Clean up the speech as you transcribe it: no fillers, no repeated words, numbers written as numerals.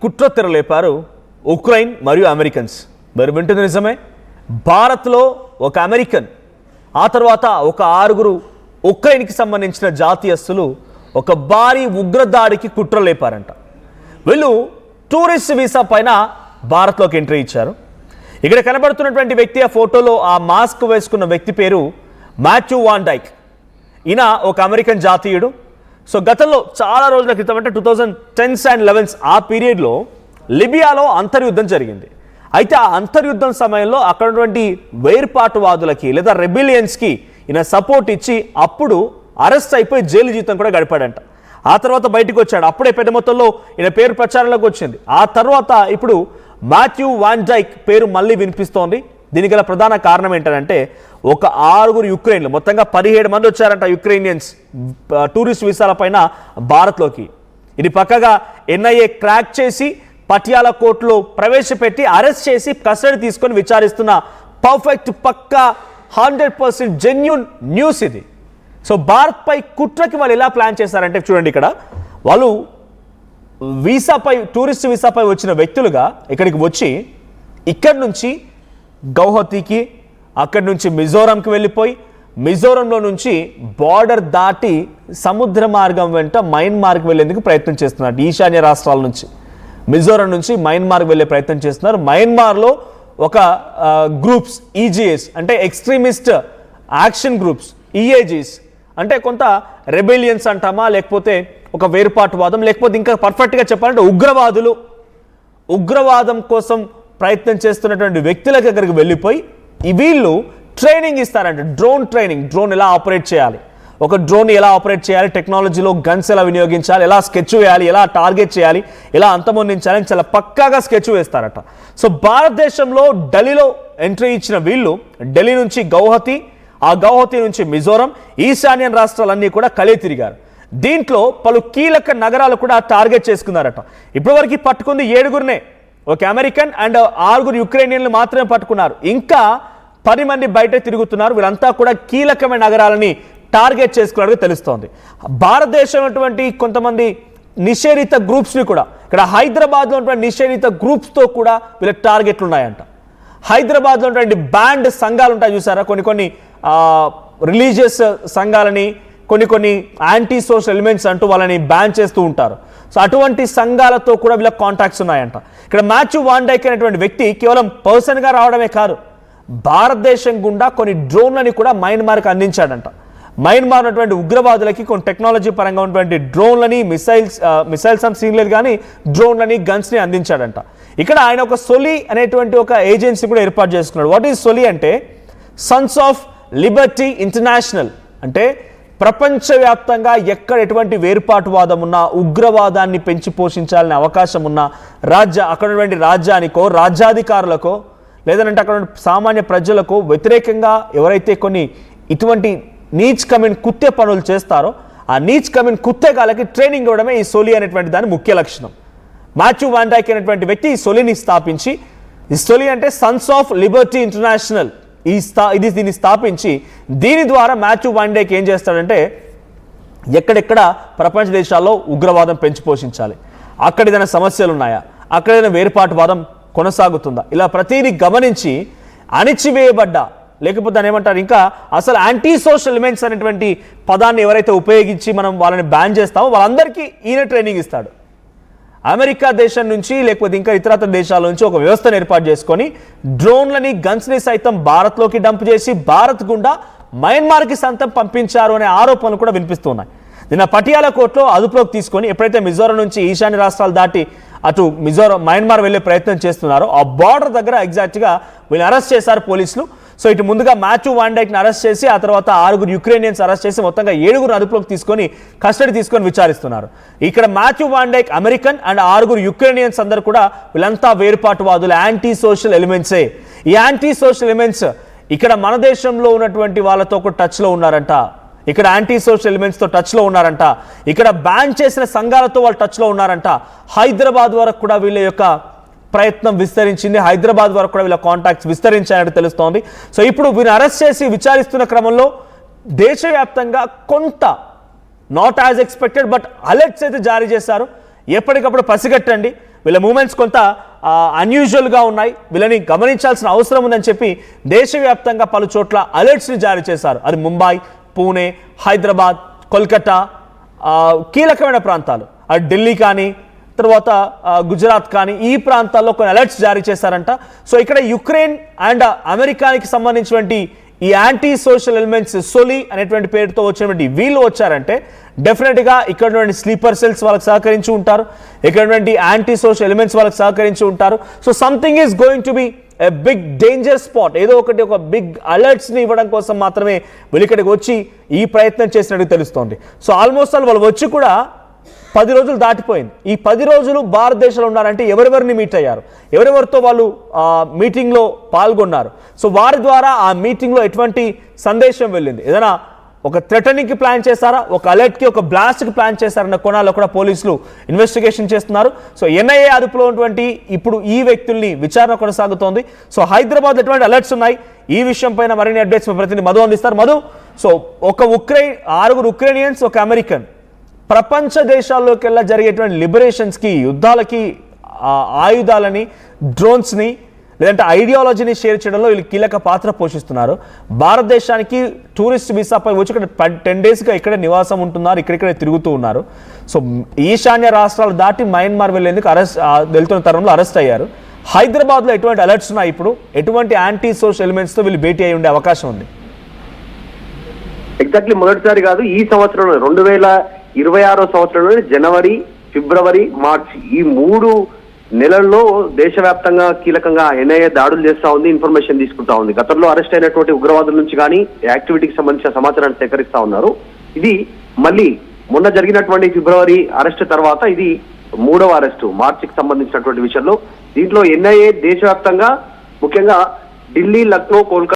కుట్ర తెరలేపారు ఉక్రెయిన్ మరియు అమెరికన్స్. మరి వింటుంది నిజమే. భారత్లో ఒక అమెరికన్, ఆ తర్వాత ఒక 6 ఉక్రెయిన్కి సంబంధించిన జాతీయస్తులు ఒక భారీ ఉగ్రదాడికి కుట్ర లేపారంట. వీళ్ళు టూరిస్ట్ వీసా పైన భారత్లోకి ఎంట్రీ ఇచ్చారు. ఇక్కడ కనబడుతున్నటువంటి వ్యక్తి, ఆ ఫోటోలో ఆ మాస్క్ వేసుకున్న వ్యక్తి పేరు మాథ్యూ వాన్ డైక్. ఈయన ఒక అమెరికన్ జాతీయుడు. సో గతంలో చాలా రోజుల క్రితం, అంటే 2010s and 11s ఆ పీరియడ్లో లిబియాలో అంతర్యుద్ధం జరిగింది. అయితే ఆ అంతర్యుద్ధం సమయంలో అక్కడ ఉన్నటువంటి వేర్పాటువాదులకి లేదా రెబిలియన్స్కి ఈయన సపోర్ట్ ఇచ్చి అప్పుడు అరెస్ట్ అయిపోయి జైలు జీవితం కూడా గడిపాడంట. ఆ తర్వాత బయటకు వచ్చాడు. అప్పుడే పెద్ద మొత్తంలో ఈయన పేరు ప్రచారంలోకి వచ్చింది. ఆ తర్వాత ఇప్పుడు మాథ్యూ వాన్ డైక్ పేరు మళ్ళీ వినిపిస్తోంది. దీనికి గల ప్రధాన కారణం ఏంటంటే, ఒక 6 యుక్రెయిన్లు, మొత్తంగా 17 మంది వచ్చారంట యుక్రెయినియన్స్ టూరిస్ట్ వీసాల పైన భారత్లోకి. ఇది పక్కగా ఎన్ఐఏ క్రాక్ చేసి పటియాలా కోర్టులో ప్రవేశపెట్టి అరెస్ట్ చేసి కస్టడీ తీసుకొని విచారిస్తున్న పర్ఫెక్ట్ పక్కా 100% జెన్యూన్ న్యూస్ ఇది. సో భారత్పై కుట్రకి వాళ్ళు ఎలా ప్లాన్ చేశారంటే చూడండి, ఇక్కడ వాళ్ళు వీసాపై, టూరిస్ట్ వీసాపై వచ్చిన వ్యక్తులుగా ఇక్కడికి వచ్చి ఇక్కడి నుంచి గౌహతికి, అక్కడి నుంచి మిజోరంకి వెళ్ళిపోయి మిజోరంలో నుంచి బార్డర్ దాటి సముద్ర మార్గం వెంట మయన్మార్కి వెళ్ళేందుకు ప్రయత్నం చేస్తున్నారు. ఈశాన్య రాష్ట్రాల నుంచి మిజోరం నుంచి మయన్మార్కి వెళ్ళే ప్రయత్నం చేస్తున్నారు. మయన్మార్లో ఒక గ్రూప్స్, ఈజీఎస్ అంటే ఎక్స్ట్రీమిస్ట్ యాక్షన్ గ్రూప్స్, ఈఏజీస్ అంటే కొంత రెబెలియన్స్ అంటామా, లేకపోతే ఒక వేరుపాటువాదం, లేకపోతే ఇంకా పర్ఫెక్ట్గా చెప్పాలంటే ఉగ్రవాదులు, ఉగ్రవాదం కోసం ప్రయత్నం చేస్తున్నటువంటి వ్యక్తుల దగ్గరికి వెళ్ళిపోయి వీళ్ళు ట్రైనింగ్ ఇస్తారంటే డ్రోన్ ట్రైనింగ్, డ్రోన్ ఎలా ఆపరేట్ చేయాలి, ఒక డ్రోన్ ఎలా ఆపరేట్ చేయాలి, టెక్నాలజీలో గన్స్ ఎలా వినియోగించాలి, ఎలా స్కెచ్ వేయాలి, ఎలా టార్గెట్ చేయాలి, ఎలా అంతమొందించాలని చాలా పక్కాగా స్కెచ్ వేస్తారట. సో భారతదేశంలో ఢిల్లీలో ఎంట్రీ ఇచ్చిన వీళ్ళు ఢిల్లీ నుంచి గౌహతి, ఆ గౌహతి నుంచి మిజోరం, ఈశాన్యన్ రాష్ట్రాలన్నీ కూడా కలిగి తిరిగారు. దీంట్లో పలు కీలక నగరాలు కూడా టార్గెట్ చేసుకున్నారట. ఇప్పటివరకు పట్టుకుంది 7 ఒక అమెరికన్ అండ్ 6 యుక్రెయినియన్లు మాత్రమే పట్టుకున్నారు. ఇంకా 10 మంది బయట తిరుగుతున్నారు. వీళ్ళంతా కూడా కీలకమైన నగరాలని టార్గెట్ చేసుకున్నట్టుగా తెలుస్తోంది. భారతదేశం ఉన్నటువంటి కొంతమంది నిషేధిత గ్రూప్స్ని కూడా, ఇక్కడ హైదరాబాద్లో ఉన్నటువంటి నిషేధిత గ్రూప్స్తో కూడా వీళ్ళ టార్గెట్లు ఉన్నాయంట. హైదరాబాద్లో ఉన్నటువంటి బ్యాండ్ సంఘాలు ఉంటాయి చూసారా, కొన్ని రిలీజియస్ సంఘాలని, కొన్ని యాంటీ సోషల్ ఎలిమెంట్స్ అంటూ వాళ్ళని బ్యాన్ చేస్తూ ఉంటారు. సో అటువంటి సంఘాలతో కూడా వీళ్ళ కాంటాక్ట్స్ ఉన్నాయంట. ఇక్కడ మాథ్యూ వాన్ డైక్ అనేటువంటి వ్యక్తి కేవలం పర్సన్గా రావడమే కాదు, భారతదేశం గుండా కొన్ని డ్రోన్లని కూడా మయన్మార్కి అందించాడంట. మయన్మార్ ఉన్నటువంటి ఉగ్రవాదులకి కొన్ని టెక్నాలజీ పరంగా ఉన్నటువంటి డ్రోన్లని, మిసైల్స్ అండ్ సీన్లేదు కానీ డ్రోన్లని, గన్స్ని అందించాడంట. ఇక్కడ ఆయన ఒక సొలి అనేటువంటి ఒక ఏజెన్సీ కూడా ఏర్పాటు చేసుకున్నాడు. వాట్ ఈజ్ సొలి అంటే సన్స్ ఆఫ్ లిబర్టీ ఇంటర్నేషనల్. అంటే ప్రపంచవ్యాప్తంగా ఎక్కడ ఎటువంటి వేర్పాటువాదం ఉన్నా, ఉగ్రవాదాన్ని పెంచి పోషించాలనే అవకాశం ఉన్న అక్కడ ఉన్నటువంటి రాజ్యానికో, రాజ్యాధికారులకో, లేదంటే అక్కడ సామాన్య ప్రజలకు వ్యతిరేకంగా ఎవరైతే కొన్ని ఇటువంటి నీచ్ కమిన్ కుత్తే పనులు చేస్తారో ఆ నీచ్ కమిన్ కుత్తేగాలకి ట్రైనింగ్ ఇవ్వడమే ఈ సొలి అనేటువంటి దాని ముఖ్య లక్షణం. మాథ్యూ వాన్ డైక్ అనేటువంటి వ్యక్తి ఈ సొలిని స్థాపించి, ఈ సొలి అంటే సన్స్ ఆఫ్ లిబర్టీ ఇంటర్నేషనల్, దీన్ని స్థాపించి దీని ద్వారా మాథ్యూ వాన్ డైక్ ఏం చేస్తాడంటే ఎక్కడెక్కడ ప్రపంచ దేశాల్లో ఉగ్రవాదం పెంచి పోషించాలి, అక్కడ ఏదైనా సమస్యలు ఉన్నాయా, అక్కడ ఏదైనా వేర్పాటువాదం కొనసాగుతుందా, ఇలా ప్రతిదీ గమనించి అణిచివేయబడ్డ, లేకపోతే దాన్ని ఏమంటారు, ఇంకా అసలు యాంటీ సోషల్ ఎలిమెంట్స్ అనేటువంటి పదాన్ని ఎవరైతే ఉపయోగించి మనం వాళ్ళని బ్యాన్ చేస్తామో వాళ్ళందరికీ ఈయన ట్రైనింగ్ ఇస్తాడు. అమెరికా దేశం నుంచి లేకపోతే ఇంకా ఇతరత్ర దేశాల నుంచి ఒక వ్యవస్థను ఏర్పాటు చేసుకొని డ్రోన్లని, గన్స్ని సైతం భారత్లోకి డంప్ చేసి భారత్ గుండా మయన్మార్కి సైతం పంపించారు అనే ఆరోపణలు కూడా వినిపిస్తున్నాయి. నిన్న పటియాలా కోర్టులో అదుపులోకి తీసుకొని ఎప్పుడైతే మిజోరం నుంచి ఈశాన్య రాష్ట్రాలు దాటి అటు మయన్మార్ వెళ్ళే ప్రయత్నం చేస్తున్నారో ఆ బార్డర్ దగ్గర ఎగ్జాక్ట్గా వీళ్ళని అరెస్ట్ చేశారు పోలీసులు. సో ఇటు ముందుగా మాథ్యూ వాన్ డైక్ని అరెస్ట్ చేసి ఆ తర్వాత 6 యుక్రెయినియన్స్ అరెస్ట్ చేసి మొత్తంగా 7 అదుపులోకి తీసుకొని కస్టడీ తీసుకొని విచారిస్తున్నారు. ఇక్కడ మాథ్యూ వాన్ డైక్ అమెరికన్ అండ్ 6 యుక్రెయినియన్స్ అందరూ కూడా వీళ్ళంతా వేరుపాటువాదులు, యాంటీ సోషల్ ఎలిమెంట్సే. ఈ యాంటీ సోషల్ ఎలిమెంట్స్ ఇక్కడ మన దేశంలో ఉన్నటువంటి వాళ్ళతో ఒక టచ్లో ఉన్నారంట, ఇక్కడ యాంటీ సోషల్ ఎలిమెంట్స్తో టచ్లో ఉన్నారంట, ఇక్కడ బ్యాన్ చేసిన సంఘాలతో వాళ్ళు టచ్లో ఉన్నారంట. హైదరాబాద్ వరకు కూడా వీళ్ళ యొక్క ప్రయత్నం విస్తరించింది, హైదరాబాద్ వరకు కూడా వీళ్ళ కాంటాక్ట్స్ విస్తరించాయని తెలుస్తోంది. సో ఇప్పుడు వీరిని అరెస్ట్ చేసి విచారిస్తున్న క్రమంలో దేశవ్యాప్తంగా కొంత not as expected but alerts అయితే జారీ చేశారు. ఎప్పటికప్పుడు పసిగట్టండి, వీళ్ళ మూమెంట్స్ కొంత అన్యూజువల్గా ఉన్నాయి, వీళ్ళని గమనించాల్సిన అవసరం ఉందని చెప్పి దేశవ్యాప్తంగా పలు చోట్ల అలర్ట్స్ని జారీ చేశారు. అది ముంబై, పూణే, హైదరాబాద్, కోల్కతా కీలకమైన ప్రాంతాలు, అది ఢిల్లీ కానీ తర్వాత గుజరాత్ కానీ ఈ ప్రాంతాల్లో కొన్ని అలర్ట్స్ జారీ చేశారంట. సో ఇక్కడ యుక్రెయిన్ అండ్ అమెరికాకి సంబంధించినటువంటి ఈ యాంటీ సోషల్ ఎలిమెంట్స్ సోలి అనేటువంటి పేరుతో వచ్చినటువంటి వీళ్ళు వచ్చారంటే డెఫినెట్గా ఇక్కడ స్లీపర్ సెల్స్ వాళ్ళకి సహకరించి ఉంటారు, ఇక్కడ యాంటీ సోషల్ ఎలిమెంట్స్ వాళ్ళకి సహకరించి ఉంటారు. So something is going to be a big danger spot. ఏదో ఒక బిగ్ అలర్ట్స్ని ఇవ్వడం కోసం మాత్రమే వీళ్ళు ఇక్కడికి వచ్చి ఈ ప్రయత్నం చేసినట్టు తెలుస్తోంది. సో ఆల్మోస్ట్ వాళ్ళు వచ్చి కూడా 10 రోజులు దాటిపోయింది. ఈ 10 రోజులు భారతదేశంలో ఉన్నారంటే ఎవరెవరిని మీట్ అయ్యారు, ఎవరెవరితో వాళ్ళు మీటింగ్లో పాల్గొన్నారు, సో వారి ద్వారా ఆ మీటింగ్లో ఎటువంటి సందేశం వెళ్ళింది, ఏదైనా ఒక థ్రెటనింగ్కి ప్లాన్ చేశారా, ఒక అలర్ట్కి, ఒక బ్లాస్ట్కి ప్లాన్ చేశారన్న కోణాల్లో కూడా పోలీసులు ఇన్వెస్టిగేషన్ చేస్తున్నారు. సో ఎన్ఐఏ అదుపులో ఉన్నటువంటి ఇప్పుడు ఈ వ్యక్తుల్ని విచారణ కొనసాగుతోంది. సో హైదరాబాద్ ఎటువంటి అలర్ట్స్ ఉన్నాయి, ఈ విషయం పైన మరిన్ని అప్డేట్స్ ప్రతినిధి మధు అందిస్తారు. మధు, సో ఒక 6 ఉక్రెయినియన్స్, ఒక అమెరికన్ ప్రపంచ దేశాల్లోకెల్లా జరిగేటువంటి లిబరేషన్స్కి, యుద్ధాలకి ఆయుధాలని, డ్రోన్స్ని లేదంటే ఐడియాలజీని షేర్ చేయడంలో వీళ్ళు కీలక పాత్ర పోషిస్తున్నారు. భారతదేశానికి టూరిస్ట్ వీసాపై వచ్చి ఇక్కడ 10 డేస్గా ఇక్కడే నివాసం ఉంటున్నారు, ఇక్కడిక్కడే తిరుగుతూ ఉన్నారు. సో ఈశాన్య రాష్ట్రాలు దాటి మయన్మార్ వెళ్లేందుకు వెళ్తున్న తరుణంలో అరెస్ట్ అయ్యారు. హైదరాబాద్లో ఎటువంటి అలర్ట్స్ ఉన్నాయి, ఇప్పుడు ఎటువంటి యాంటీ సోషల్ ఎలిమెంట్స్తో వీళ్ళు భేటీ అయి ఉండే అవకాశం ఉంది? ఎగ్జాక్ట్లీ మొదటిసారి కాదు, ఈ సంవత్సరంలో 2026 సంవత్సరంలో జనవరి, ఫిబ్రవరి, మార్చి ఈ 3 నెలల్లో దేశవ్యాప్తంగా కీలకంగా ఎన్ఐఏ దాడులు చేస్తా ఉంది, ఇన్ఫర్మేషన్ తీసుకుంటా ఉంది. గతంలో అరెస్ట్ అయినటువంటి ఉగ్రవాదుల నుంచి కానీ యాక్టివిటీకి సంబంధించిన సమాచారాన్ని సేకరిస్తా ఉన్నారు. ఇది మళ్ళీ మొన్న జరిగినటువంటి ఫిబ్రవరి అరెస్ట్ తర్వాత ఇది 3వ అరెస్టు మార్చికి సంబంధించినటువంటి విషయంలో. దీంట్లో ఎన్ఐఏ దేశవ్యాప్తంగా ముఖ్యంగా ఢిల్లీ, లక్నో, కోల్కతా